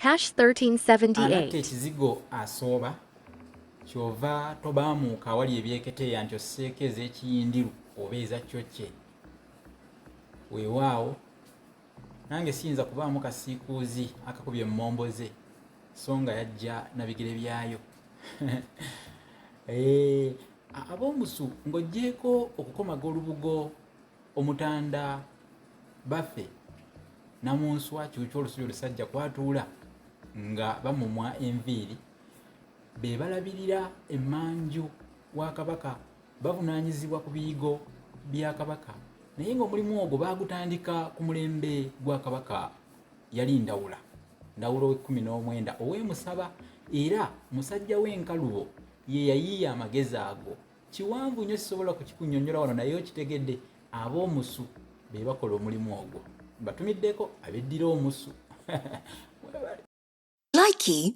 Hash 1378. anatta ekizigo asooba kyova tobaamuuka awali ebyeketeeya nti osseeko ez'ekiyindiru oba eza ccocce. Weewaawo nange siyinza kubaamu kasiikuuzi akakubye emmombo ze so nga yajja na bigere byayo. Ab'omusu ng'oggyeko okukomaga olubugo, omutanda, baffe, namunswa, kyukyo olusubi olusajja kwatuula nga bamumwa enviiri, be balabirira emmanju wa Kabaka, bavunaanyizibwa ku biyigo bya Kabaka. Naye ng'omulimu ogwo baagutandika ku mulembe gwa Kabaka yali Ndawula we-19 ow'e-Musaba, era musajja w'enkalubo ye yayiiya amagezi ago. Kiwanvu nnyo sisobola kukikunnyonnyola wano naye okitegedde. Ab'omusu be bakola omulimu ogwo. Batumiddeko abeddira omusu. Likey